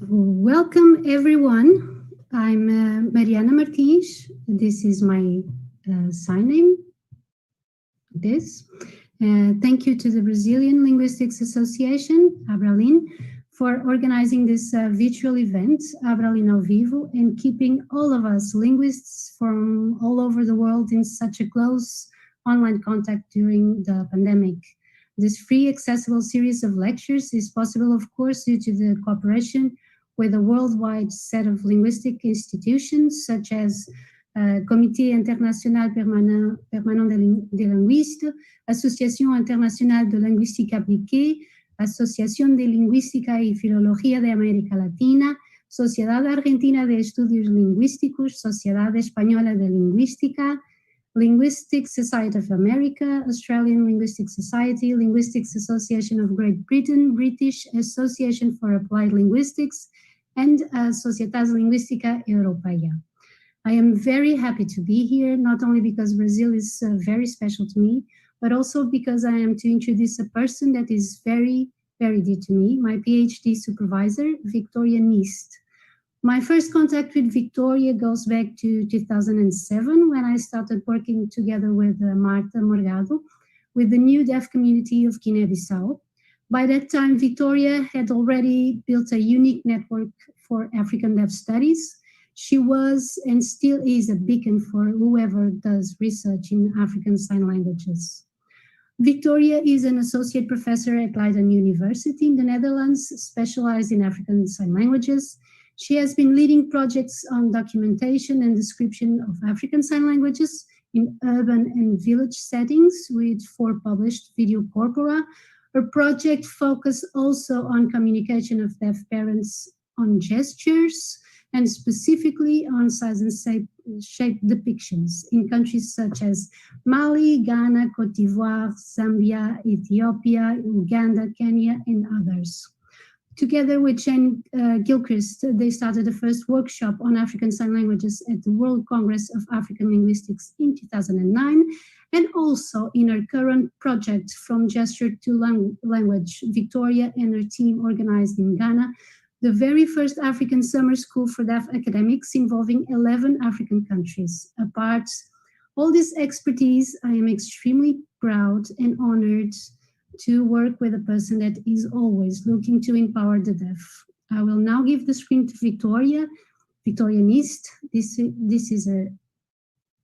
Welcome everyone. I'm Mariana Martins. This is my sign name. Thank you to the Brazilian Linguistics Association, Abralin, for organizing this virtual event, Abralin ao Vivo, and keeping all of us linguists from all over the world in such a close online contact during the pandemic. This free, accessible series of lectures is possible, of course, due to the cooperation with a worldwide set of linguistic institutions, such as Comité International Permanent des Linguistes, Associação Internacional de Linguística Aplicada, Asociación de Lingüística y Filología de América Latina, Sociedad Argentina de Estudios Lingüísticos, Sociedad Española de Lingüística, Linguistic Society of America, Australian Linguistic Society, Linguistics Association of Great Britain, British Association for Applied Linguistics, and Societas Linguística Europaea. I am very happy to be here, not only because Brazil is very special to me, but also because I am to introduce a person that is very, very dear to me, my PhD supervisor, Victoria Nyst. My first contact with Victoria goes back to 2007, when I started working together with Marta Morgado with the new deaf community of Guinea-Bissau. By that time, Victoria had already built a unique network for African deaf studies. She was and still is a beacon for whoever does research in African Sign Languages. Victoria is an associate professor at Leiden University in the Netherlands, specialized in African Sign Languages. She has been leading projects on documentation and description of African Sign Languages in urban and village settings with 4 published video corpora. Her project focused also on communication of deaf parents on gestures and specifically on size and shape depictions in countries such as Mali, Ghana, Cote d'Ivoire, Zambia, Ethiopia, Uganda, Kenya, and others. Together with Jane Gilchrist, they started the first workshop on African Sign Languages at the World Congress of African Linguistics in 2009, and also in her current project From Gesture to Language, Victoria and her team organized in Ghana the very first African summer school for deaf academics involving 11 African countries. Apart all this expertise, I am extremely proud and honored to work with a person that is always looking to empower the deaf. I will now give the screen to Victoria Nyst. This is her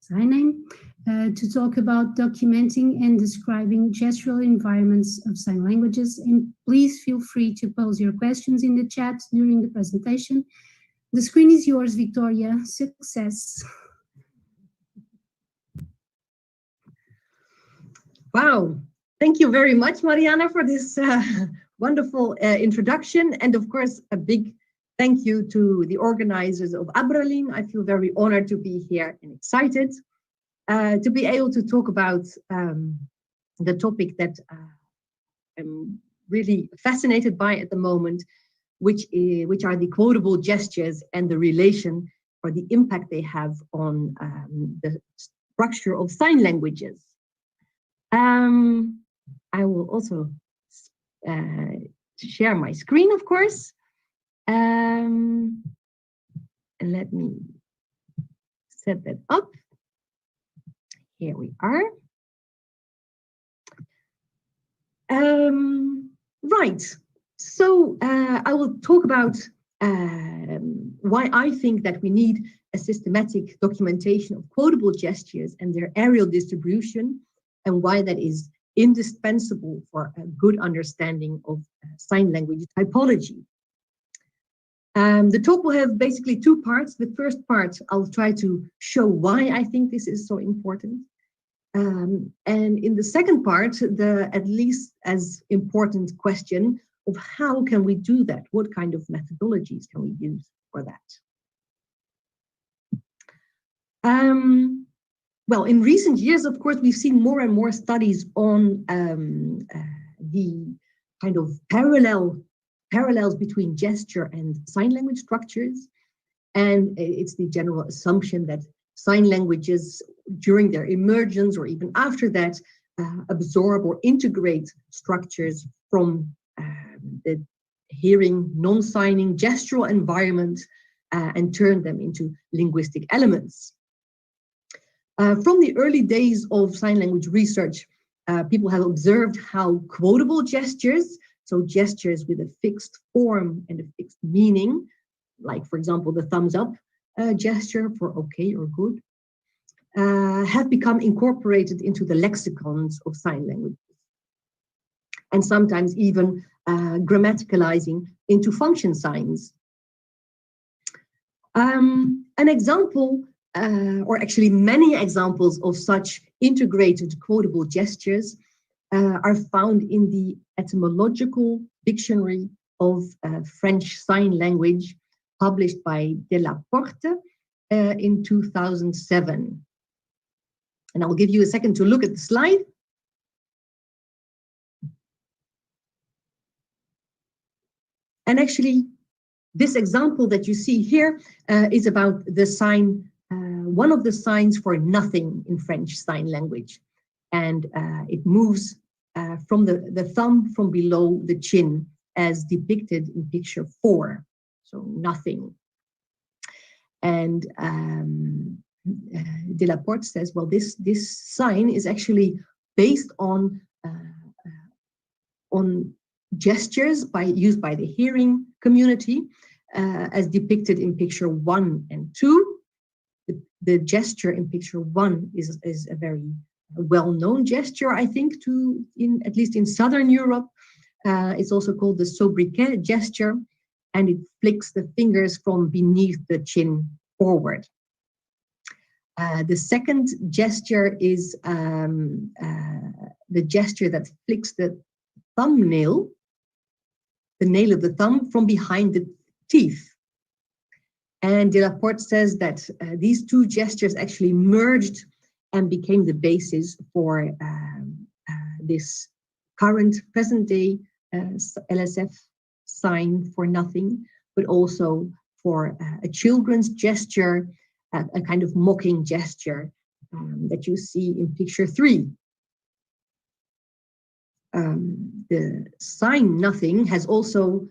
sign name, to talk about documenting and describing gestural environments of sign languages. And please feel free to pose your questions in the chat during the presentation. The screen is yours, Victoria. Success. Wow. Thank you very much, Mariana, for this wonderful introduction. And of course, a big thank you to the organizers of Abralin. I feel very honored to be here and excited to be able to talk about the topic that I'm really fascinated by at the moment, which are the quotable gestures and the relation or the impact they have on the structure of sign languages. I will also share my screen, of course. And let me set that up. Here we are. Right. So I will talk about why I think that we need a systematic documentation of quotable gestures and their areal distribution, and why that is indispensable for a good understanding of sign language typology. The talk will have basically 2 parts. The first part, I'll try to show why I think this is so important. And in the second part, the at least as important question of how can we do that? What kind of methodologies can we use for that? Well, in recent years, of course, we've seen more and more studies on the kind of parallels between gesture and sign language structures. And it's the general assumption that sign languages during their emergence or even after that absorb or integrate structures from the hearing, non-signing, gestural environment and turned them into linguistic elements. From the early days of sign language research, people have observed how quotable gestures, so gestures with a fixed form and a fixed meaning, like, for example, the thumbs up gesture for okay or good, have become incorporated into the lexicons of sign language, and sometimes even grammaticalizing into function signs. An example, or actually many examples of such integrated quotable gestures are found in the Etymological Dictionary of French Sign Language, published by Delaporte in 2007. And I'll give you a second to look at the slide. And actually, this example that you see here is about the sign, one of the signs for nothing in French Sign Language. And it moves from the thumb from below the chin as depicted in picture 4. So nothing. And Delaporte says, well, this sign is actually based on gestures used by the hearing community, as depicted in picture 1 and 2. The gesture in picture 1 is a very well-known gesture, I think, at least in Southern Europe. It's also called the sobriquet gesture, and it flicks the fingers from beneath the chin forward. The second gesture is the gesture that flicks the thumbnail, the nail of the thumb, from behind the teeth. And Delaporte says that these two gestures actually merged and became the basis for this current present-day LSF sign for nothing, but also for a children's gesture, a kind of mocking gesture that you see in picture 3. The sign nothing has also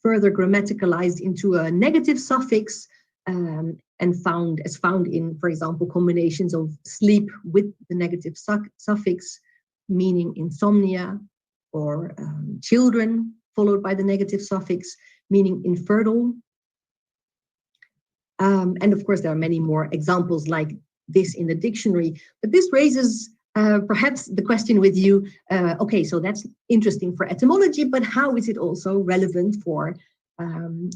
further grammaticalized into a negative suffix and found in, for example, combinations of sleep with the negative suffix, meaning insomnia, or children followed by the negative suffix, meaning infertile. And of course, there are many more examples like this in the dictionary, but this raises perhaps the question with you, okay, so that's interesting for etymology, but how is it also relevant for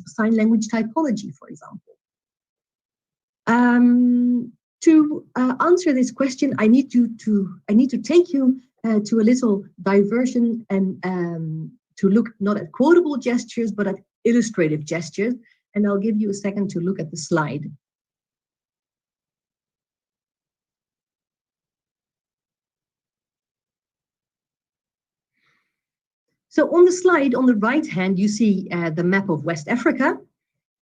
sign language typology, for example? To answer this question, I need to take you to a little diversion and to look not at quotable gestures, but at illustrative gestures. And I'll give you a second to look at the slide. So on the slide, on the right hand, you see the map of West Africa.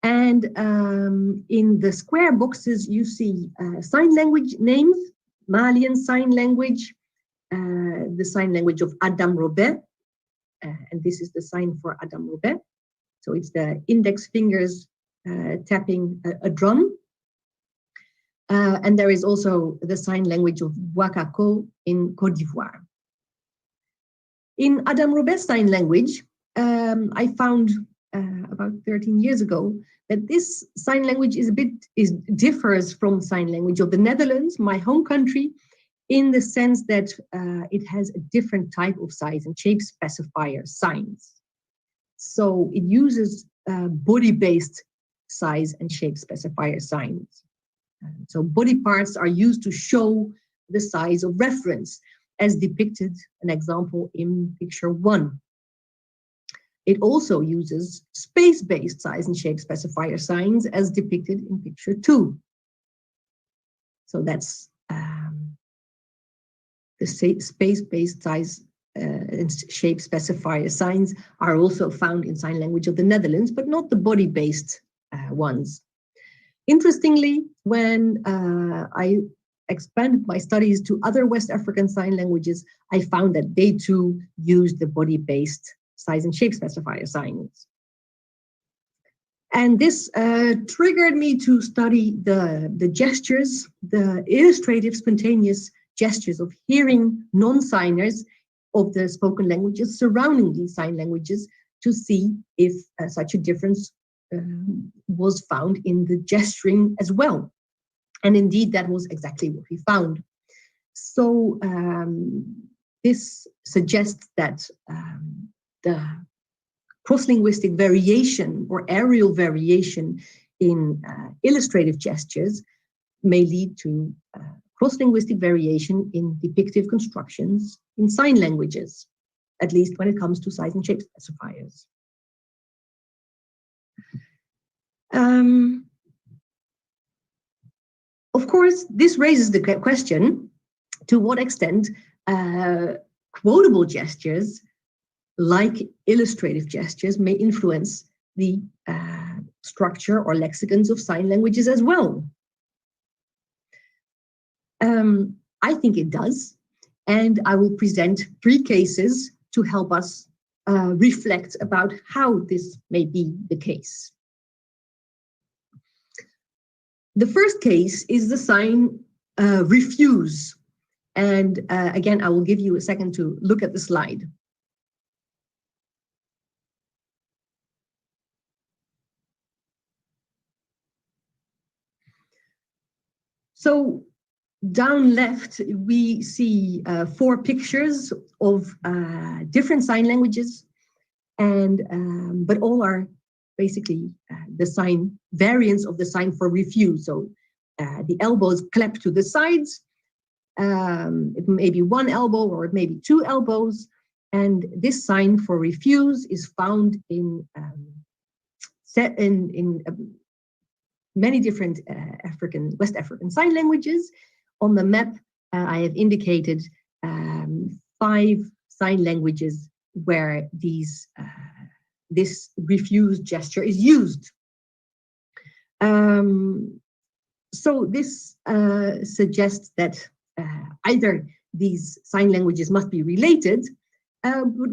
And in the square boxes, you see sign language names, Malian Sign Language, the sign language of Adam Robet. And this is the sign for Adam Robet. So it's the index fingers tapping a drum. And there is also the sign language of Wakako in Côte d'Ivoire. In Adam Robet's sign language, I found about 13 years ago that this sign language differs from sign language of the Netherlands, my home country, in the sense that it has a different type of size and shape specifier signs. So it uses body-based size and shape specifier signs. So body parts are used to show the size of reference, as depicted, an example in picture 1. It also uses space-based size and shape specifier signs, as depicted in picture 2. So that's the space-based size and shape specifier signs are also found in sign language of the Netherlands, but not the body-based ones. Interestingly, when I expanded my studies to other West African sign languages, I found that they too use the body-based size and shape specifier signs. And this triggered me to study the gestures, the illustrative spontaneous gestures of hearing non-signers of the spoken languages surrounding these sign languages, to see if such a difference was found in the gesturing as well. And indeed, that was exactly what we found. So this suggests that the cross-linguistic variation or areal variation in illustrative gestures may lead to cross-linguistic variation in depictive constructions in sign languages, at least when it comes to size and shape specifiers. Of course, this raises the question, to what extent quotable gestures, like illustrative gestures, may influence the structure or lexicons of sign languages as well. I think it does, and I will present 3 cases to help us reflect about how this may be the case. The first case is the sign refuse. And again, I will give you a second to look at the slide. So down left, we see 4 pictures of different sign languages, and but all are basically the sign variants of the sign for refuse. So the elbows clap to the sides. It may be 1 elbow or it may be 2 elbows, and this sign for refuse is found in many different West African sign languages. On the map, I have indicated 5 sign languages where this refuse gesture is used. So this suggests that either these sign languages must be related,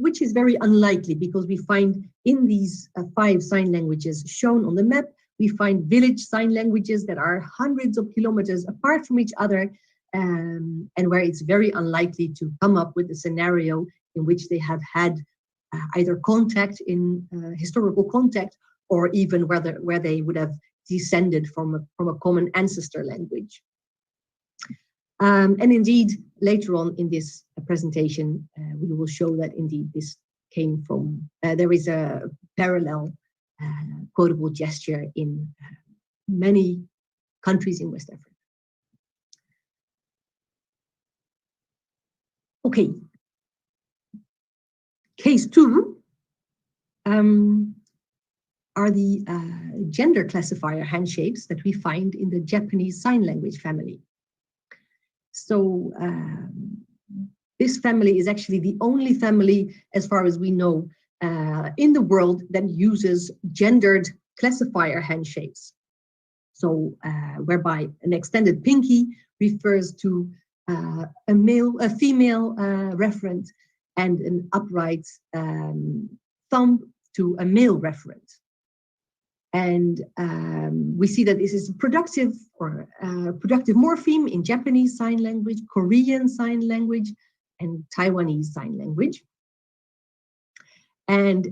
which is very unlikely, because we find in these 5 sign languages shown on the map, we find village sign languages that are hundreds of kilometers apart from each other, and where it's very unlikely to come up with a scenario in which they have had either contact in historical contact, or even where they would have descended from a common ancestor language. And indeed, later on in this presentation, we will show that indeed this came from, there is a parallel quotable gesture in many countries in West Africa. Okay. Case 2 are the gender classifier handshapes that we find in the Japanese sign language family. So this family is actually the only family, as far as we know, in the world that uses gendered classifier handshapes. So whereby an extended pinky refers to a female referent, and an upright thumb to a male referent. And we see that this is productive morpheme in Japanese sign language, Korean sign language, and Taiwanese sign language. And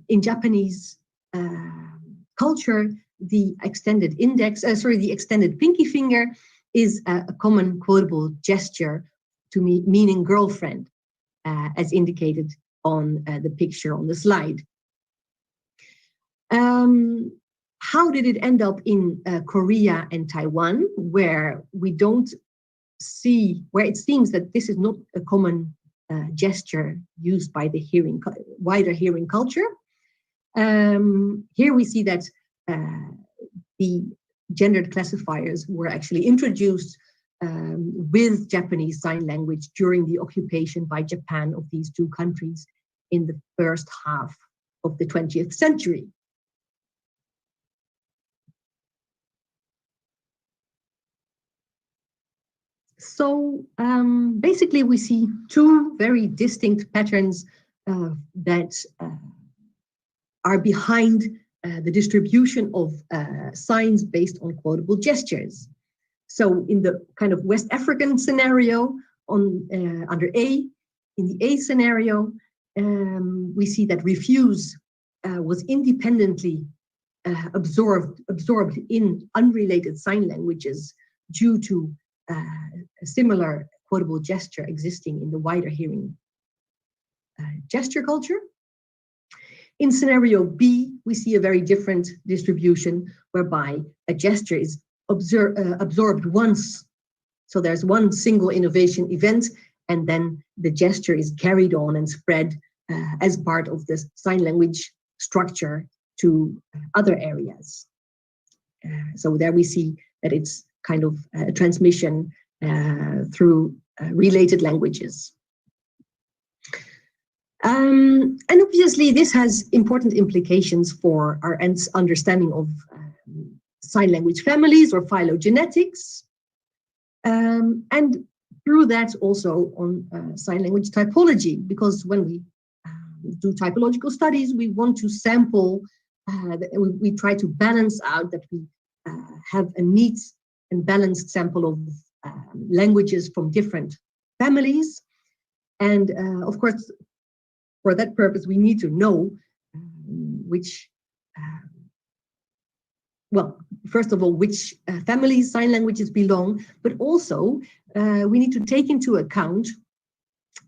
in Japanese culture, the extended the extended pinky finger is a common quotable gesture to meaning girlfriend, as indicated on the picture on the slide. How did it end up in Korea and Taiwan, where we don't see, where it seems that this is not a common gesture used by the wider hearing culture? Here we see that the gendered classifiers were actually introduced with Japanese sign language during the occupation by Japan of these 2 countries in the first half of the 20th century. So basically we see 2 very distinct patterns that are behind the distribution of signs based on quotable gestures. So in the kind of West African scenario under A, in the A scenario, we see that refuse was independently absorbed in unrelated sign languages due to a similar quotable gesture existing in the wider hearing gesture culture. In scenario B, we see a very different distribution whereby a gesture is absorbed once. So there's one single innovation event, and then the gesture is carried on and spread as part of the sign language structure to other areas. So there we see that it's kind of a transmission through related languages. And obviously this has important implications for our understanding of sign language families or phylogenetics, and through that also on sign language typology, because when we do typological studies, we want to sample, we try to balance out that we have a neat and balanced sample of languages from different families. And of course, for that purpose, we need to know which, well, first of all, which families sign languages belong, but also we need to take into account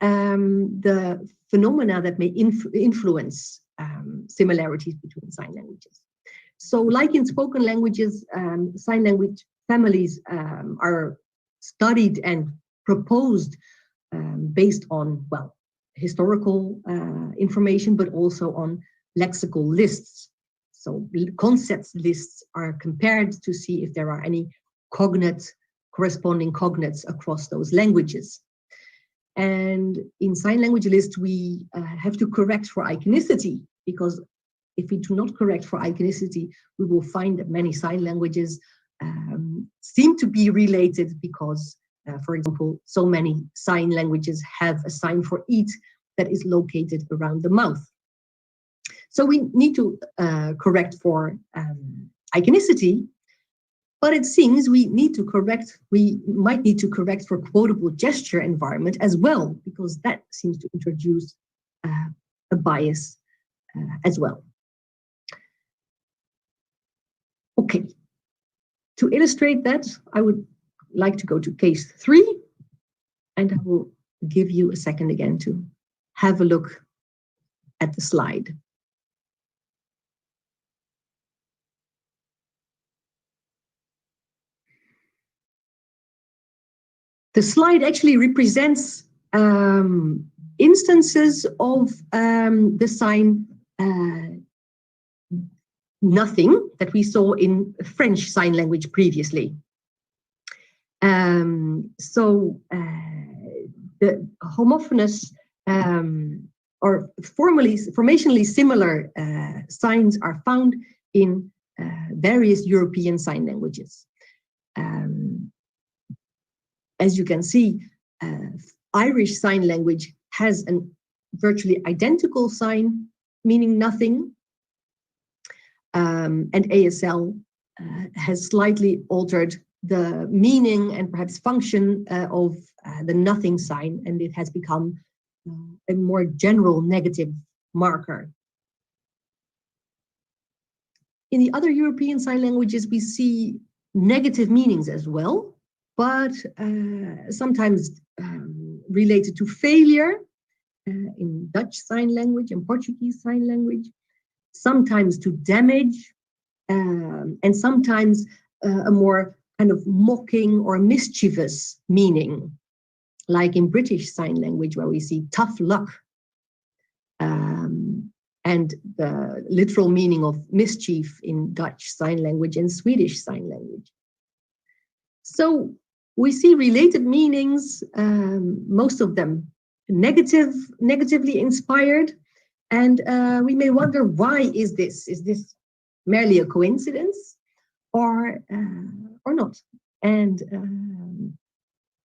the phenomena that may influence similarities between sign languages. So like in spoken languages, sign language families are studied and proposed based on, well, historical information, but also on lexical lists. So concepts lists are compared to see if there are any corresponding cognates across those languages. And in sign language lists, we have to correct for iconicity, because if we do not correct for iconicity, we will find that many sign languages seem to be related because, for example, so many sign languages have a sign for eat that is located around the mouth. So we need to correct for iconicity, but it seems we might need to correct for quotable gesture environment as well, because that seems to introduce a bias as well. Okay, to illustrate that, I would like to go to case 3, and I will give you a second again to have a look at the slide. The slide actually represents instances of the sign nothing that we saw in French sign language previously. So the homophonous or formationally similar signs are found in various European sign languages. As you can see, Irish Sign Language has a virtually identical sign meaning nothing, and ASL has slightly altered the meaning and perhaps function of the nothing sign, and it has become a more general negative marker. In the other European sign languages, we see negative meanings as well, but sometimes related to failure in Dutch Sign Language and Portuguese Sign Language, sometimes to damage, and sometimes a more kind of mocking or mischievous meaning, like in British Sign Language, where we see tough luck, and the literal meaning of mischief in Dutch Sign Language and Swedish Sign Language. So we see related meanings, most of them negatively inspired, and we may wonder, why is this? Is this merely a coincidence or not? And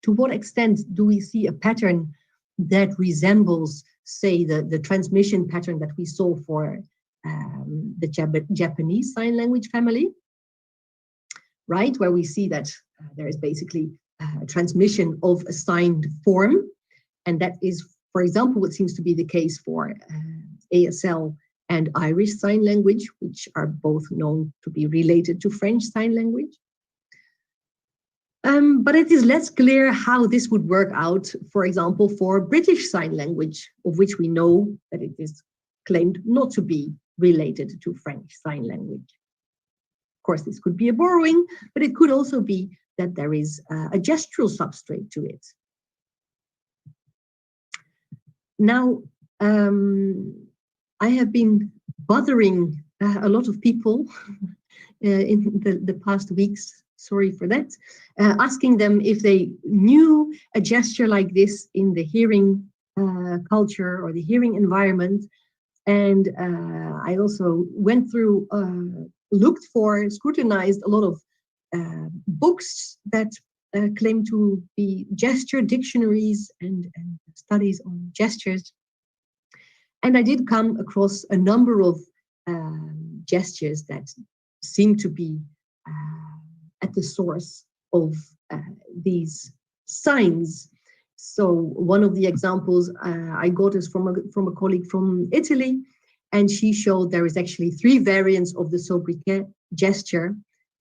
to what extent do we see a pattern that resembles say, the transmission pattern that we saw for the Japanese sign language family, right? Where we see that there is basically a transmission of a signed form. And that is, for example, what seems to be the case for ASL and Irish Sign Language, which are both known to be related to French Sign Language. But it is less clear how this would work out, for example, for British Sign Language, of which we know that it is claimed not to be related to French Sign Language. Of course, this could be a borrowing, but it could also be that there is a gestural substrate to it. Now, I have been bothering a lot of people in the past weeks, sorry for that, asking them if they knew a gesture like this in the hearing culture or the hearing environment. And I also went through, looked for, scrutinized a lot of books that claim to be gesture dictionaries and studies on gestures. And I did come across a number of gestures that seem to be at the source of these signs. So one of the examples I got is from a colleague from Italy, and she showed there is actually 3 variants of the sobriquet gesture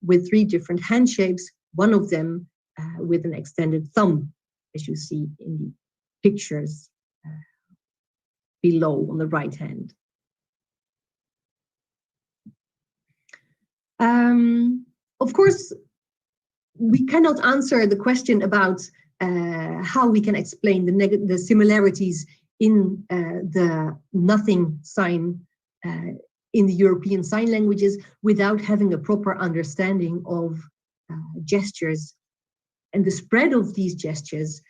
with 3 different hand shapes, one of them with an extended thumb, as you see in the pictures below on the right hand. Of course, we cannot answer the question about how we can explain the similarities in the nothing sign in the European sign languages without having a proper understanding of gestures and the spread of these gestures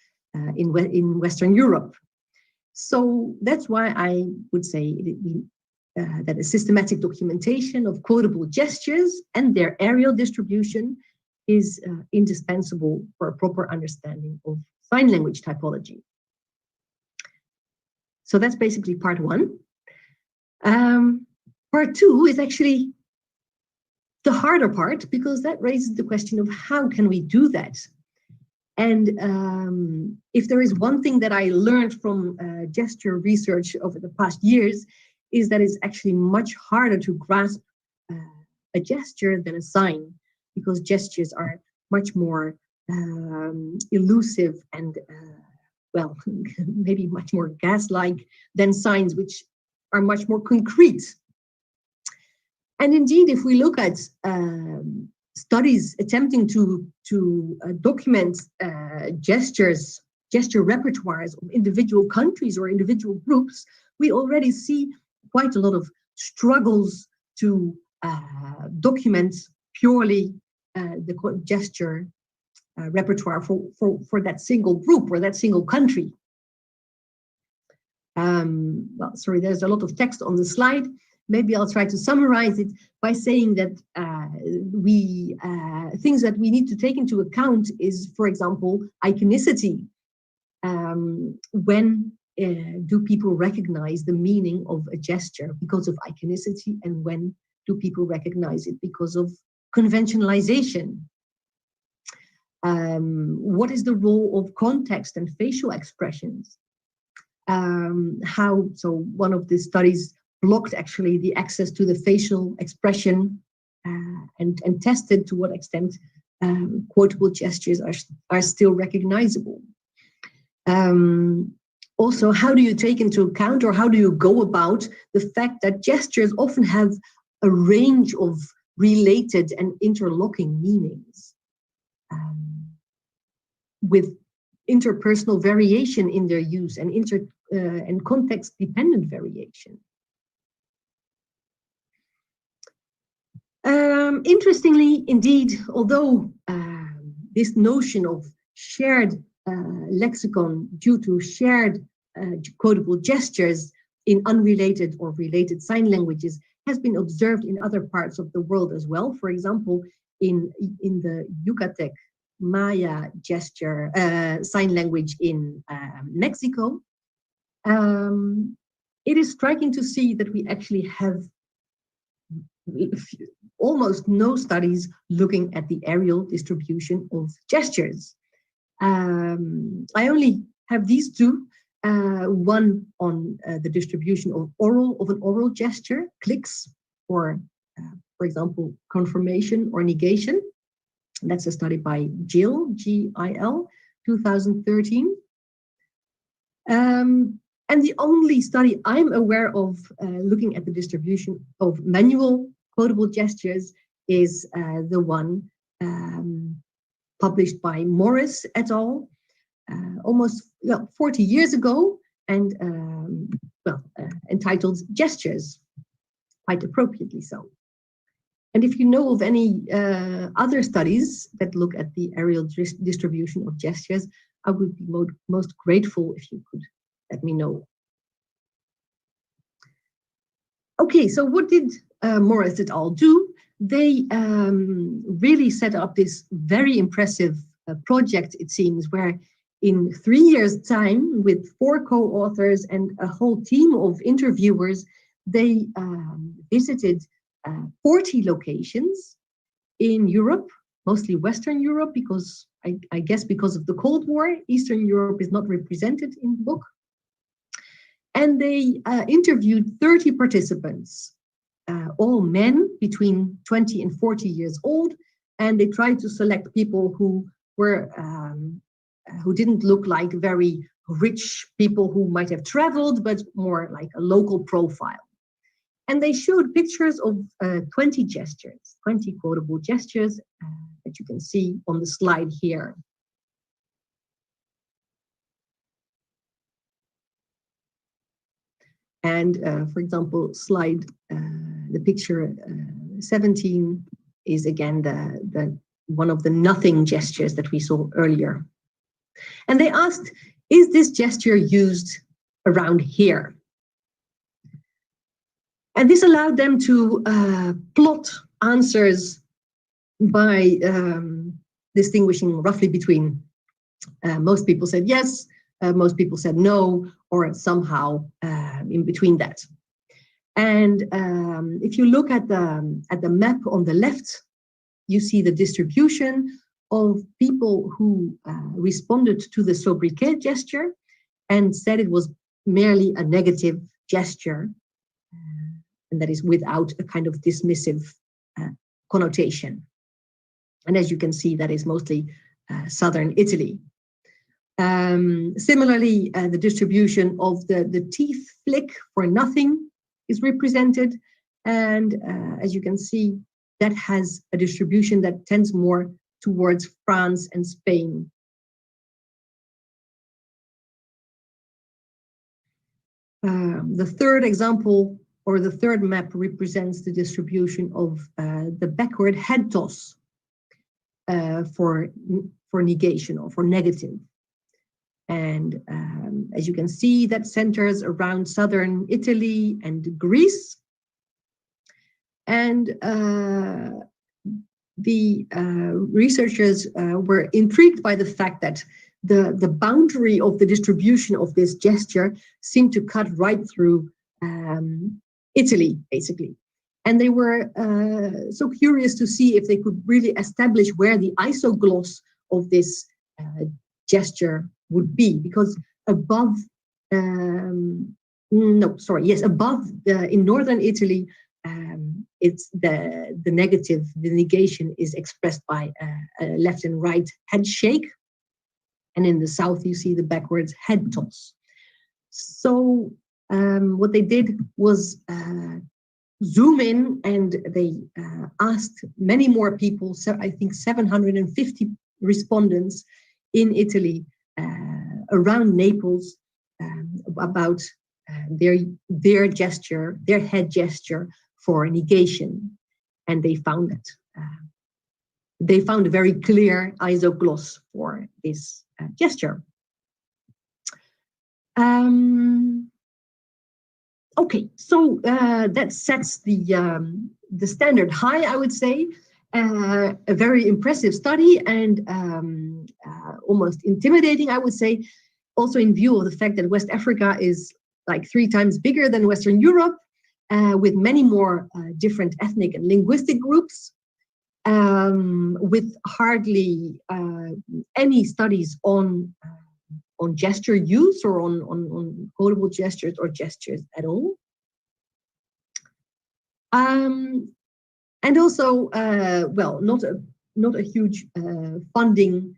in Western Europe. So that's why I would say that a systematic documentation of quotable gestures and their areal distribution is indispensable for a proper understanding of sign language typology. So that's basically part 1. Part 2 is actually the harder part, because that raises the question of how can we do that? And if there is one thing that I learned from gesture research over the past years, is that it's actually much harder to grasp a gesture than a sign, because gestures are much more elusive and, well, maybe much more gas-like than signs, which are much more concrete. And indeed, if we look at studies attempting to document gesture repertoires of individual countries or individual groups, we already see quite a lot of struggles to document purely the gesture repertoire for that single group or that single country. Well, sorry, there's a lot of text on the slide. Maybe I'll try to summarize it by saying that things that we need to take into account is, for example, iconicity. When do people recognize the meaning of a gesture because of iconicity, and when do people recognize it because of conventionalization? What is the role of context and facial expressions? So one of the studies blocked actually the access to the facial expression and tested to what extent quotable gestures are still recognizable. Also, how do you take into account, or how do you go about the fact that gestures often have a range of related and interlocking meanings, with interpersonal variation in their use and context-dependent variation? Interestingly, indeed, although this notion of shared lexicon due to shared quotable gestures in unrelated or related sign languages has been observed in other parts of the world as well. For example, in the Yucatec Maya gesture sign language in Mexico, it is striking to see that we actually have almost no studies looking at the areal distribution of gestures. I only have these two, one on the distribution of an oral gesture, clicks, or for example, confirmation or negation. That's a study by Gill, G-I-L, 2013. And the only study I'm aware of looking at the distribution of manual quotable gestures is the one published by Morris et al. Almost 40 years ago, and entitled Gestures, quite appropriately so. And if you know of any other studies that look at the areal distribution of gestures, I would be most grateful if you could let me know. Okay, so what did Morris et al. Do? They really set up this very impressive project, it seems, where in 3 years' time, with 4 co-authors and a whole team of interviewers, they visited 40 locations in Europe, mostly Western Europe, because I guess because of the Cold War, Eastern Europe is not represented in the book. And they interviewed 30 participants, all men between 20 and 40 years old. And they tried to select people who were, who didn't look like very rich people who might have traveled, but more like a local profile. And they showed pictures of 20 gestures, 20 quotable gestures that you can see on the slide here. And for example, the picture 17 is again the one of the nothing gestures that we saw earlier. And they asked, is this gesture used around here? And this allowed them to plot answers by distinguishing roughly between most people said yes, most people said no, or somehow in between that. And if you look at the map on the left, you see the distribution of people who responded to the sobriquet gesture and said it was merely a negative gesture, and that is without a kind of dismissive connotation. And as you can see, that is mostly southern Italy. Similarly, the distribution of the teeth flick for nothing is represented. And as you can see, that has a distribution that tends more towards France and Spain. The third example, or the third map, represents the distribution of the backward head toss for negation or for negative. And as you can see, that centers around southern Italy and Greece. And the researchers were intrigued by the fact that the boundary of the distribution of this gesture seemed to cut right through Italy, basically. And they were so curious to see if they could really establish where the isogloss of this gesture would be, because above, above in northern Italy, it's the negative, the negation is expressed by a left and right head shake. And in the south, you see the backwards head toss. So what they did was zoom in, and they asked many more people, so I think 750 respondents in Italy around Naples about their gesture, their head gesture for negation. And they found that. They found a very clear isogloss for this gesture. Okay, so that sets the standard high, I would say. A very impressive study, and almost intimidating, I would say. also in view of the fact that West Africa is like 3 times bigger than Western Europe, with many more different ethnic and linguistic groups, with hardly any studies on gesture use or on quotable gestures or gestures at all. And also, well, not a huge funding,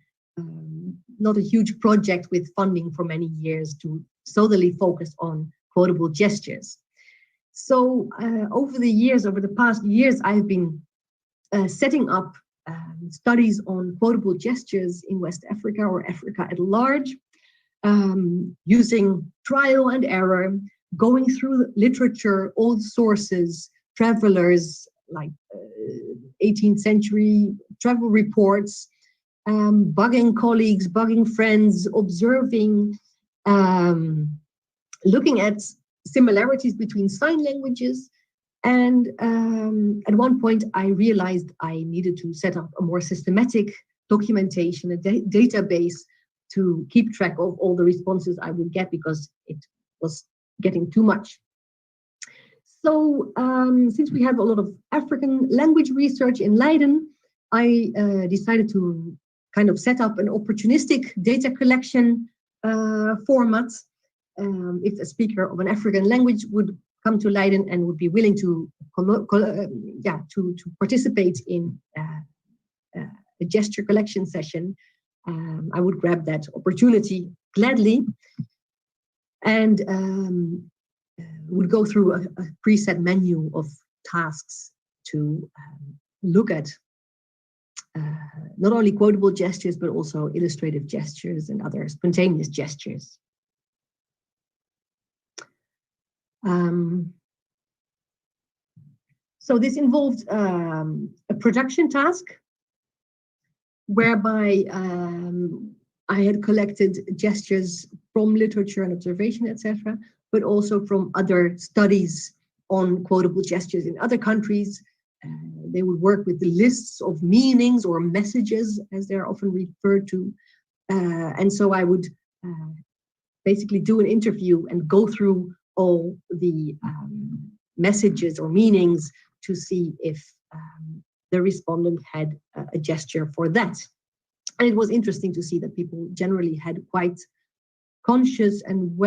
not a huge project with funding for many years to solely focus on quotable gestures. So over the past years, I've been setting up studies on quotable gestures in West Africa or Africa at large, using trial and error, going through literature, old sources, travelers, like 18th century travel reports, bugging colleagues, bugging friends, observing, looking at similarities between sign languages. And at one point, I realized I needed to set up a more systematic documentation, a database to keep track of all the responses I would get, because it was getting too much. So since we have a lot of African language research in Leiden, I decided to kind of set up an opportunistic data collection format. If a speaker of an African language would come to Leiden and would be willing to participate in a gesture collection session, I would grab that opportunity gladly, and would go through a preset menu of tasks to look at not only quotable gestures, but also illustrative gestures and other spontaneous gestures. So this involved a production task whereby I had collected gestures from literature and observation, etc., but also from other studies on quotable gestures in other countries. They would work with the lists of meanings or messages, as they're often referred to. And so I would basically do an interview and go through all the messages or meanings to see if the respondent had a gesture for that. And it was interesting to see that people generally had quite conscious and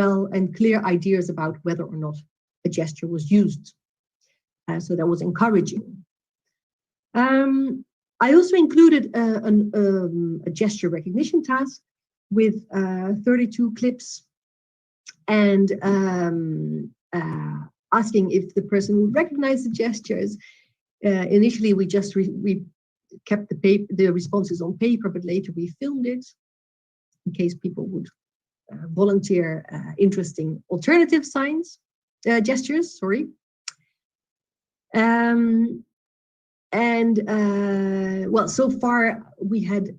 clear ideas about whether or not a gesture was used. So that was encouraging. I also included a gesture recognition task with 32 clips, and asking if the person would recognize the gestures. Initially, we just we kept the responses on paper, but later we filmed it in case people would volunteer interesting alternative gestures, sorry. Well, so far we had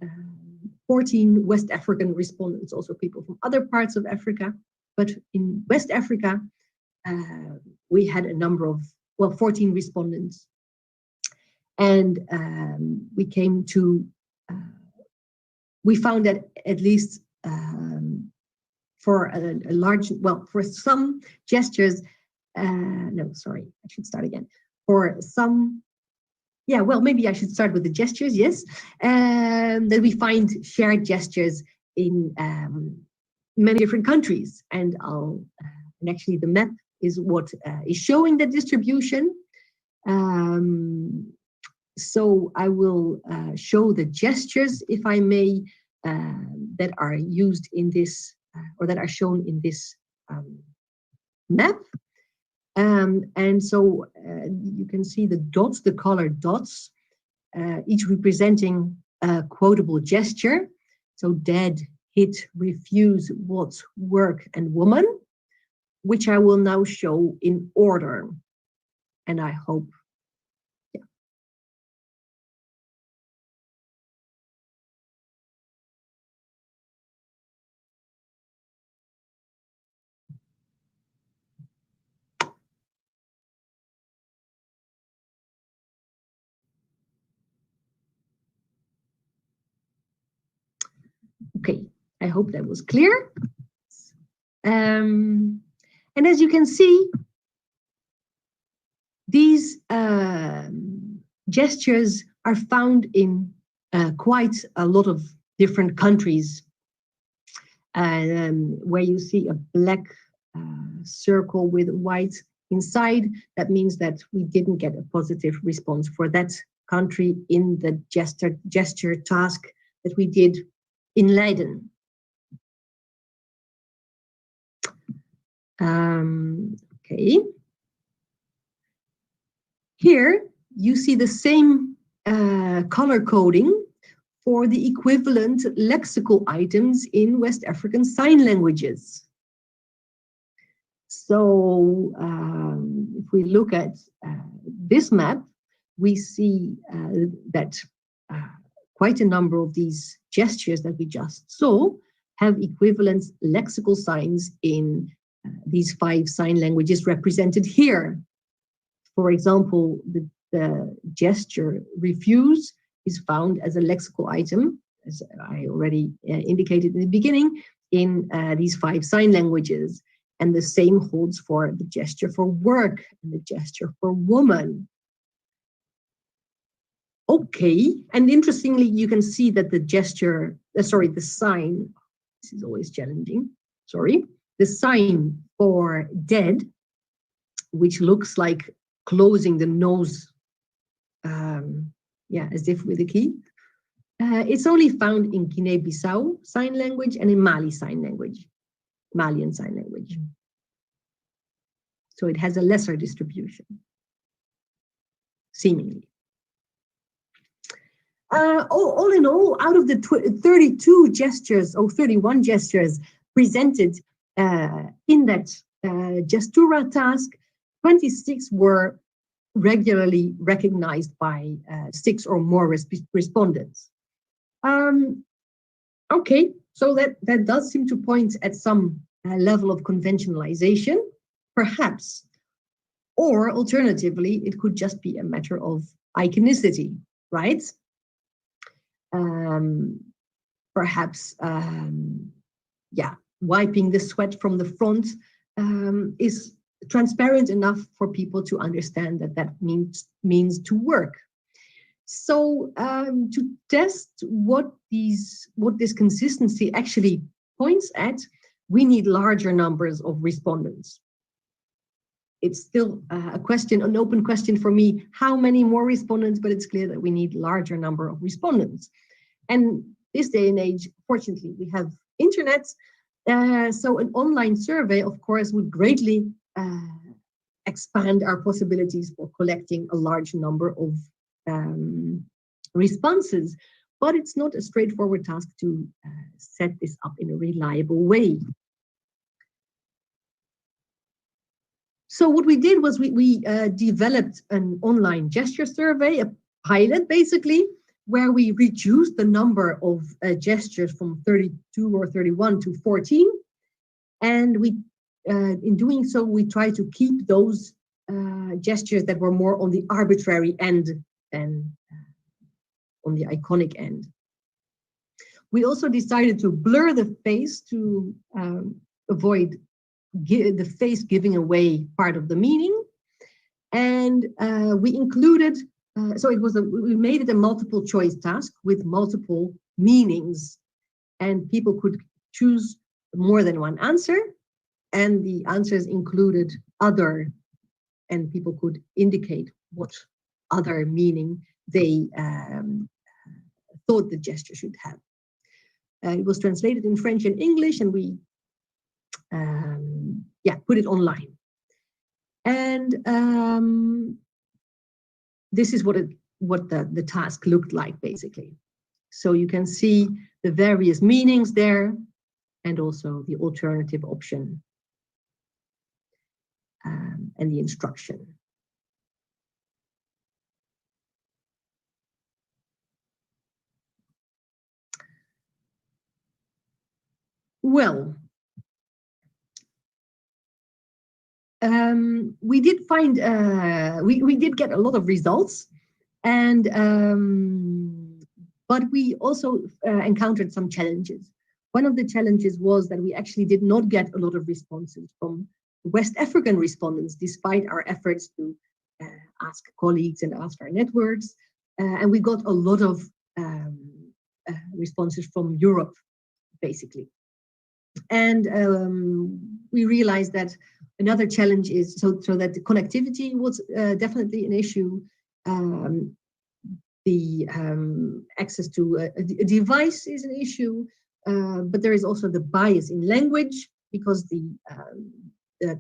14 West African respondents, also people from other parts of Africa. But in West Africa, we had a number of, 14 respondents. And we came to, we found that at least for a large, for some gestures, no, sorry, I should start again. For some, maybe I should start with the gestures, yes. That we find shared gestures in many different countries. And actually the map is what is showing the distribution. So I will show the gestures, if I may, that are used in this, or that are shown in this map. And so you can see the dots, the colored dots, each representing a quotable gesture. So dead, hit, refuse, what, work, and woman, which I will now show in order. And I hope, okay, I hope that was clear. And as you can see, these gestures are found in quite a lot of different countries, where you see a black circle with white inside. That means that we didn't get a positive response for that country in the gesture task that we did in Leiden. Okay. Here you see the same color coding for the equivalent lexical items in West African Sign Languages. So if we look at this map, we see that quite a number of these gestures that we just saw have equivalent lexical signs in these 5 sign languages represented here. For example, the gesture refuse is found as a lexical item, as I already indicated in the beginning, in these 5 sign languages. And the same holds for the gesture for work and the gesture for woman. Okay, and interestingly, you can see that the gesture, the sign, this is always challenging, the sign for dead, which looks like closing the nose, as if with a key. It's only found in Guinea-Bissau Sign Language and in Mali Sign Language, Malian Sign Language. So it has a lesser distribution, seemingly. All in all, out of the 32 gestures or 31 gestures presented in that Gestura task, 26 were regularly recognized by 6 or more respondents. Okay, so that does seem to point at some level of conventionalization, perhaps. Or alternatively, it could just be a matter of iconicity, right? Perhaps, wiping the sweat from the front is transparent enough for people to understand that means to work. So to test what this consistency actually points at, we need larger numbers of respondents. It's still an open question for me, how many more respondents, but it's clear that we need larger number of respondents. And this day and age, fortunately, we have internet. So an online survey, of course, would greatly expand our possibilities for collecting a large number of responses. But it's not a straightforward task to set this up in a reliable way. So what we did was we developed an online gesture survey, a pilot basically, where we reduced the number of gestures from 32 or 31 to 14. And we, in doing so, we try to keep those gestures that were more on the arbitrary end than on the iconic end. We also decided to blur the face to avoid the face giving away part of the meaning. And we included, we made it a multiple choice task with multiple meanings, and people could choose more than one answer, and the answers included other, and people could indicate what other meaning they thought the gesture should have. It was translated in French and English, and we put it online. And this is what the task looked like, basically. So you can see the various meanings there, and also the alternative option and the instruction. Well, we did find, we did get a lot of results, and but we also encountered some challenges. one of the challenges was that we actually did not get a lot of responses from West African respondents, despite our efforts to ask colleagues and ask our networks. And we got a lot of responses from Europe, basically. And we realized that another challenge is so that the connectivity was definitely an issue. The access to a device is an issue, but there is also the bias in language, because the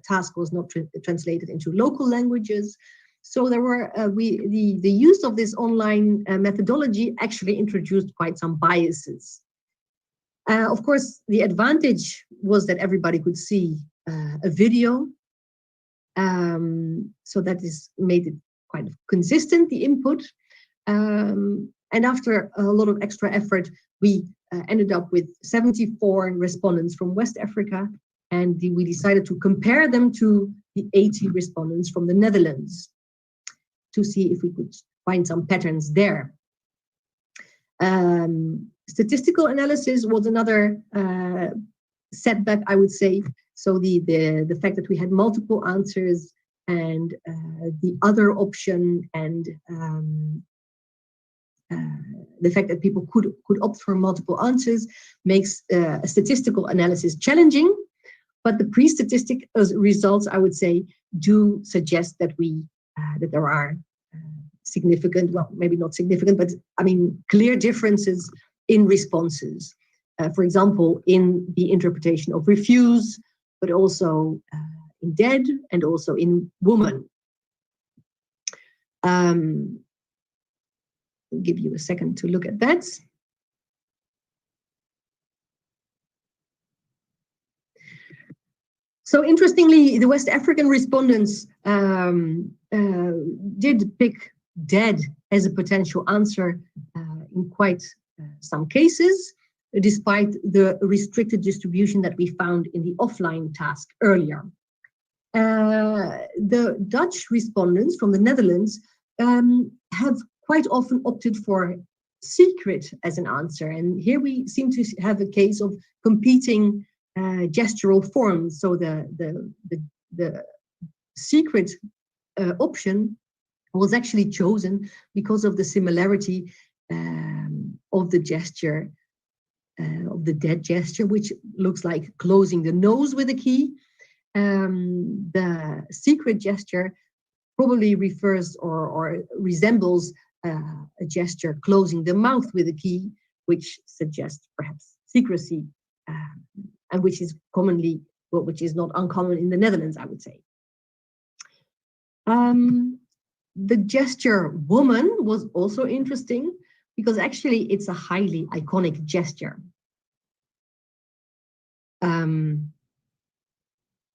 task was not translated into local languages. So there were the use of this online methodology actually introduced quite some biases. Of course, the advantage was that everybody could see a video, so that made it quite consistent, the input. And after a lot of extra effort, we ended up with 74 respondents from West Africa, and we decided to compare them to the 80 respondents from the Netherlands to see if we could find some patterns there. Statistical analysis was another setback, I would say. So the fact that we had multiple answers and the other option, and the fact that people could opt for multiple answers makes a statistical analysis challenging. But the pre-statistic results, I would say, do suggest that that there are significant, well, maybe not significant, but I mean, clear differences in responses. For example, in the interpretation of refuse, but also in dead and also in woman. I'll give you a second to look at that. So interestingly, the West African respondents did pick dead as a potential answer in quite some cases, despite the restricted distribution that we found in the offline task earlier. The Dutch respondents from the Netherlands have quite often opted for secret as an answer. And here we seem to have a case of competing gestural forms. So the secret option was actually chosen because of the similarity of the gesture, of the dead gesture, which looks like closing the nose with a key. The secret gesture probably refers or resembles a gesture closing the mouth with a key, which suggests perhaps secrecy, and which is commonly, well, which is not uncommon in the Netherlands, I would say. The gesture woman was also interesting because actually it's a highly iconic gesture.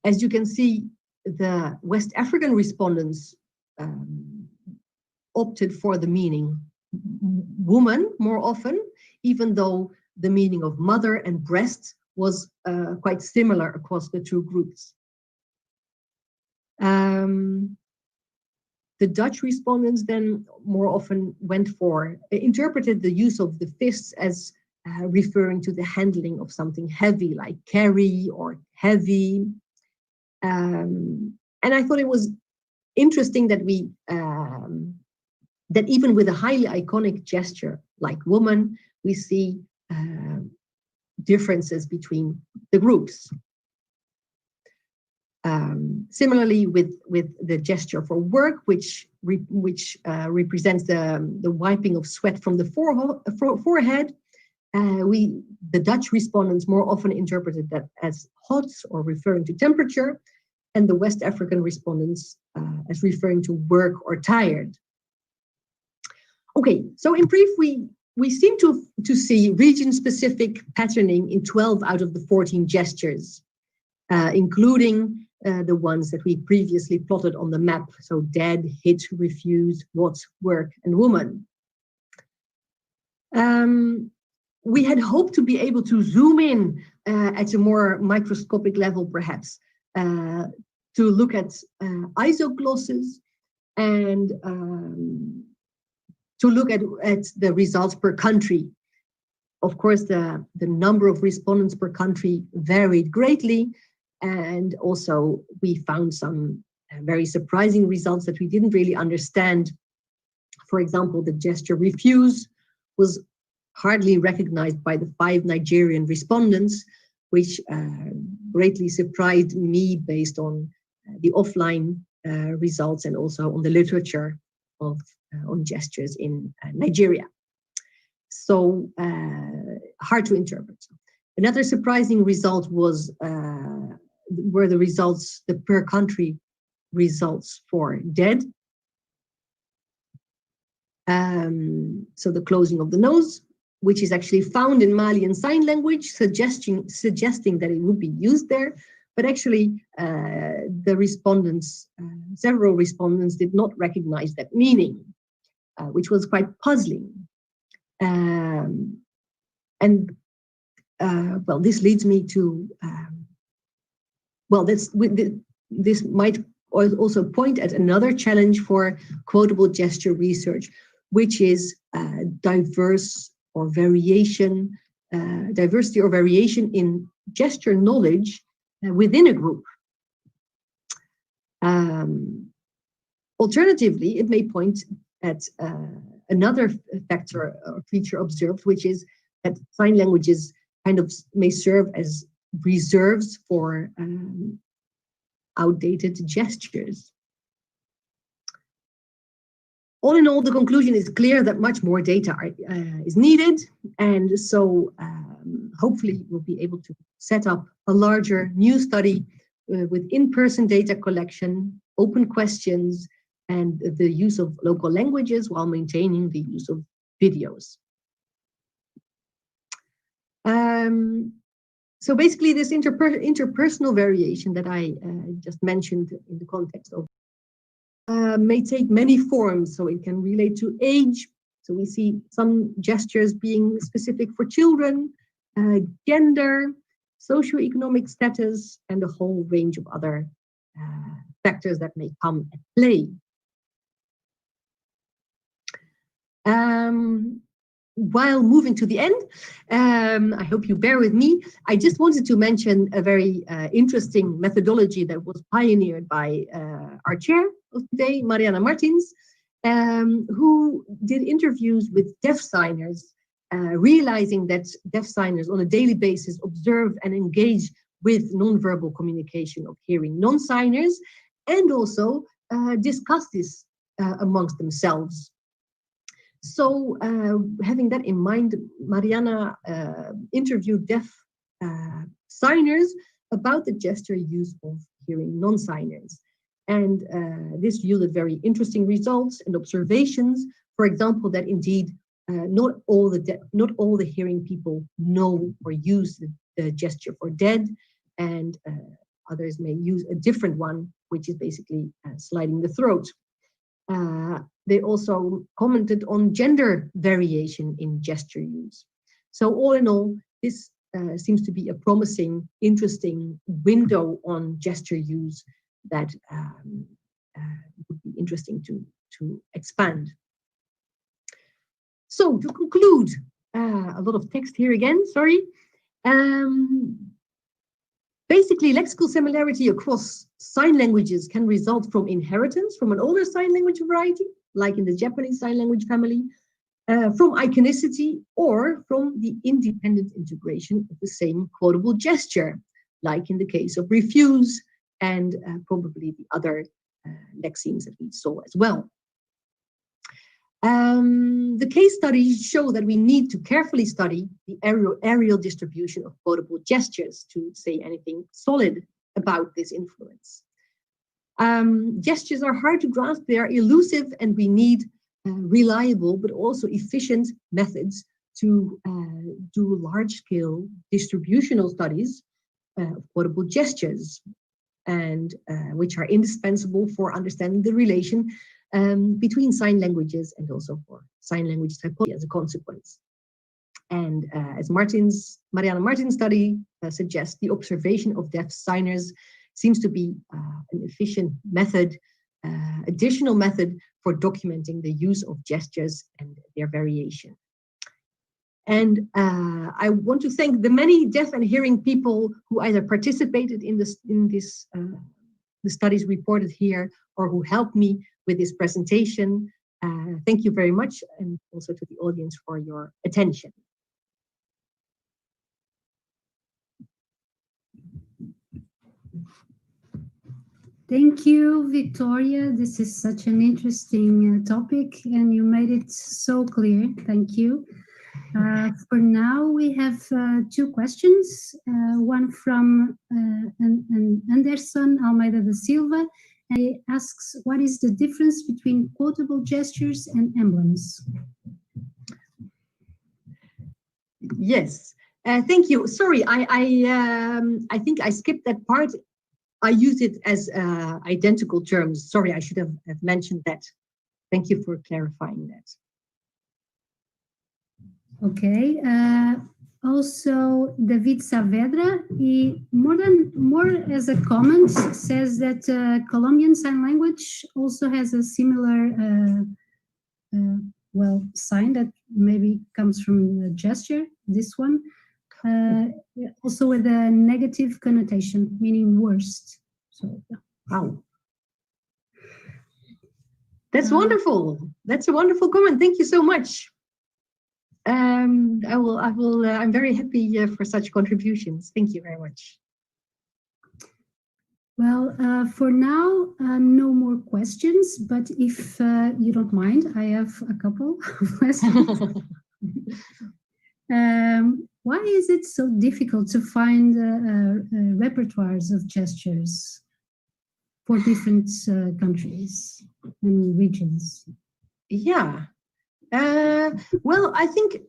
As you can see, the West African respondents opted for the meaning woman more often, even though the meaning of mother and breast was quite similar across the two groups. The Dutch respondents then more often interpreted the use of the fists as referring to the handling of something heavy, like carry or heavy. And I thought it was interesting that that even with a highly iconic gesture like woman, we see differences between the groups. Similarly, with the gesture for work, which represents the wiping of sweat from the forehead, the Dutch respondents more often interpreted that as hot or referring to temperature, and the West African respondents as referring to work or tired. Okay, so in brief, we seem to see region-specific patterning in 12 out of the 14 gestures, including the ones that we previously plotted on the map. So dead, hit, refuse, what, work, and woman. We had hoped to be able to zoom in at a more microscopic level, perhaps, to look at isoglosses and to look at the results per country. Of course, the number of respondents per country varied greatly. And also we found some very surprising results that we didn't really understand. For example, the gesture refuse was hardly recognized by the 5 Nigerian respondents, which greatly surprised me based on the offline results and also on the literature on gestures in Nigeria. So hard to interpret. Another surprising result were the results, the per country results for dead. So the closing of the nose, which is actually found in Malian Sign Language, suggesting that it would be used there. But actually, the respondents, several respondents did not recognize that meaning, which was quite puzzling. Well, this leads me to, this might also point at another challenge for quotable gesture research, which is diversity or variation in gesture knowledge within a group. Alternatively, it may point at another factor or feature observed, which is that sign languages kind of may serve as reserves for outdated gestures. All in all, the conclusion is clear that much more data is needed, and so hopefully we'll be able to set up a larger new study with in-person data collection, open questions, and the use of local languages while maintaining the use of videos. So basically this interpersonal variation that I just mentioned in the context of may take many forms. So it can relate to age. So we see some gestures being specific for children, gender, socioeconomic status, and a whole range of other factors that may come at play. While moving to the end, I hope you bear with me. I just wanted to mention a very interesting methodology that was pioneered by our chair of today, Mariana Martins, who did interviews with deaf signers, realizing that deaf signers on a daily basis observe and engage with nonverbal communication of hearing non-signers, and also discuss this amongst themselves. So having that in mind, Mariana interviewed deaf signers about the gesture use of hearing non-signers. And this yielded very interesting results and observations. For example, that indeed not all the hearing people know or use the gesture for dead, and others may use a different one, which is basically sliding the throat. They also commented on gender variation in gesture use. So all in all, this seems to be a promising, interesting window on gesture use that would be interesting to expand. So to conclude, a lot of text here again, sorry. Basically, lexical similarity across sign languages can result from inheritance from an older sign language variety, like in the Japanese sign language family, from iconicity, or from the independent integration of the same quotable gesture, like in the case of refuse and probably the other lexemes that we saw as well. The case studies show that we need to carefully study the areal distribution of quotable gestures to say anything solid about this influence. Gestures are hard to grasp, they are elusive, and we need reliable but also efficient methods to do large-scale distributional studies of quotable gestures, and which are indispensable for understanding the relation between sign languages and also for sign language typology as a consequence. And as Mariana Martins' study suggests, the observation of deaf signers seems to be an efficient method, additional method for documenting the use of gestures and their variation. And I want to thank the many deaf and hearing people who either participated in the studies reported here or who helped me with this presentation. Thank you very much, and also to the audience for your attention. Thank you, Victoria. This is such an interesting topic, and you made it so clear. Thank you. For now, we have two questions. One from Anderson Almeida da Silva. He asks, what is the difference between quotable gestures and emblems? Yes, thank you. Sorry, I think I skipped that part. I use it as identical terms. Sorry, I should have mentioned that. Thank you for clarifying that. Okay. Also, David Saavedra, more as a comment, says that Colombian Sign Language also has a similar sign that maybe comes from the gesture, this one. Also with a negative connotation, meaning worst. So, yeah. Wow. That's wonderful. That's a wonderful comment. Thank you so much. I'm very happy for such contributions. Thank you very much. Well, for now, no more questions, but if you don't mind, I have a couple of questions. Why is it so difficult to find repertoires of gestures for different countries and regions? Yeah. Well, I think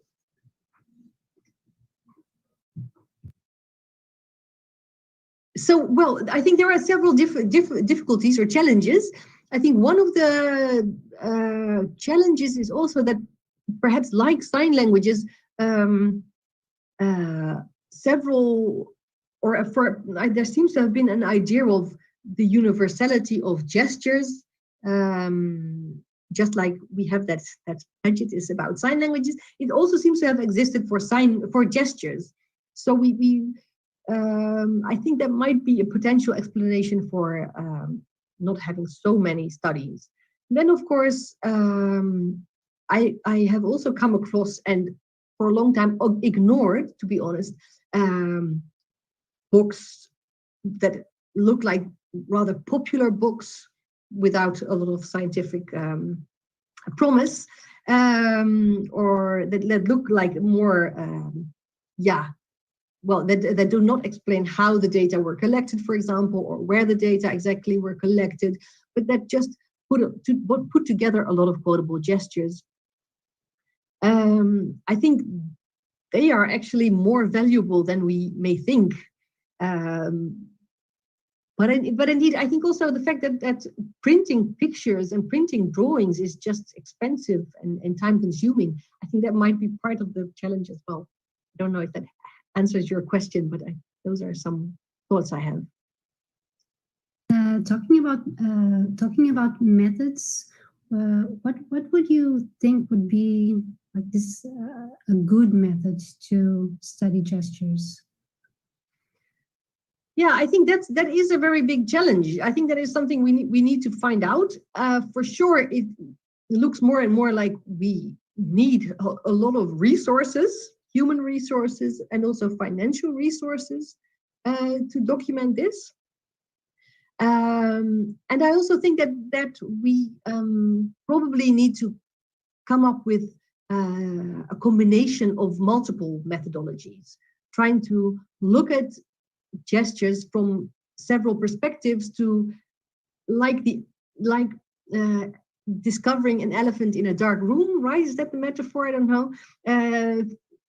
so. Well, I think there are several different difficulties or challenges. I think one of the challenges is also that perhaps, like sign languages, there seems to have been an idea of the universality of gestures. Just like we have that prejudice about sign languages, it also seems to have existed for gestures. So I think that might be a potential explanation for not having so many studies. Then, of course, I have also come across, and for a long time ignored, to be honest, books that look like rather popular books without a lot of scientific promise, or that look like more, that do not explain how the data were collected, for example, or where the data exactly were collected, but that just put together a lot of quotable gestures. I think they are actually more valuable than we may think. But indeed, I think also the fact that printing pictures and printing drawings is just expensive and time-consuming. I think that might be part of the challenge as well. I don't know if that answers your question, but those are some thoughts I have. Talking about methods, what would you think would be like this a good method to study gestures? Yeah, I think that is a very big challenge. I think that is something we need to find out. For sure, it looks more and more like we need a lot of resources, human resources, and also financial resources to document this. And I also think that we probably need to come up with a combination of multiple methodologies, trying to look at gestures from several perspectives, to discovering an elephant in a dark room, right? Is that the metaphor? I don't know.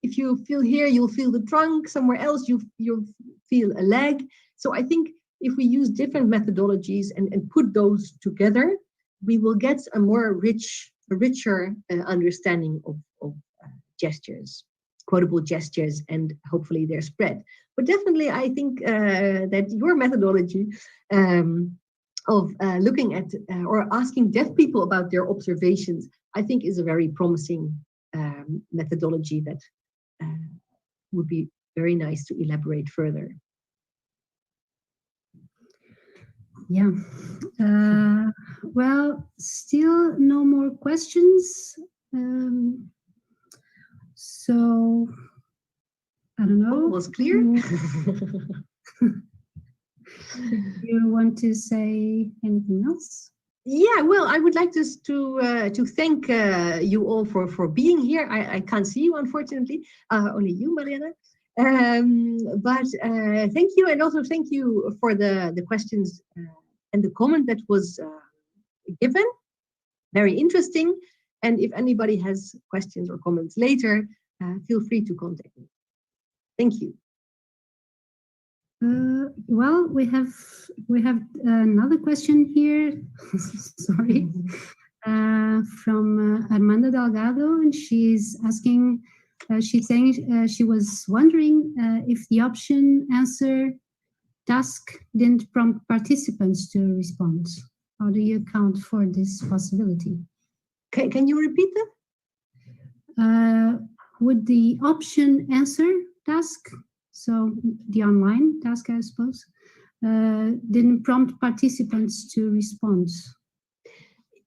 If you feel here, you'll feel the trunk. Somewhere else, you'll feel a leg. So I think if we use different methodologies and put those together, we will get a richer understanding of gestures, quotable gestures, and hopefully their spread. But definitely, I think that your methodology of looking at or asking deaf people about their observations, I think is a very promising methodology that would be very nice to elaborate further. Yeah. Well, still no more questions. So I don't know. All was clear. You want to say anything else? Yeah, well, I would like to thank you all for being here. I can't see you, unfortunately, only you, Marianne. But thank you, and also thank you for the questions and the comment that was given. Very interesting. And if anybody has questions or comments later, feel free to contact me. Thank you. Well, we have another question here. Sorry, from Armanda Delgado, and she's asking. She's saying she was wondering if the option answer task didn't prompt participants to respond. How do you account for this possibility? Can you repeat that? Would the option answer task, so the online task, I suppose, didn't prompt participants to respond?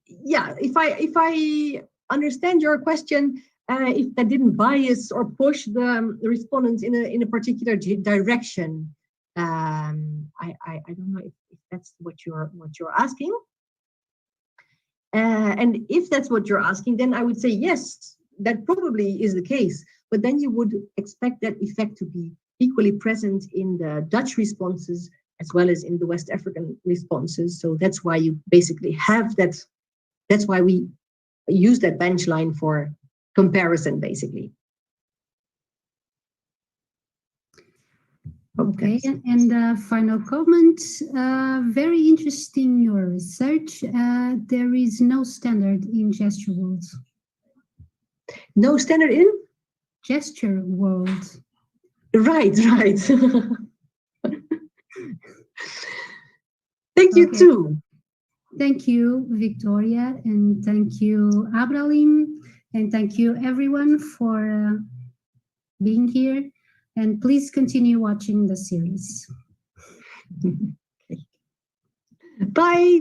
Yeah, if I understand your question, if that didn't bias or push the respondents in a particular direction, I don't know if that's what you're asking. And if that's what you're asking, then I would say yes, that probably is the case. But then you would expect that effect to be equally present in the Dutch responses as well as in the West African responses. So that's why you basically have that. That's why we use that bench line for comparison, basically. Okay, and final comment. Very interesting your research. There is no standard in gesture world. No standard in? Gesture world. Right. Thank you too. Thank you, Victoria, and thank you, Abralin, and thank you everyone for being here. And please continue watching the series. Bye.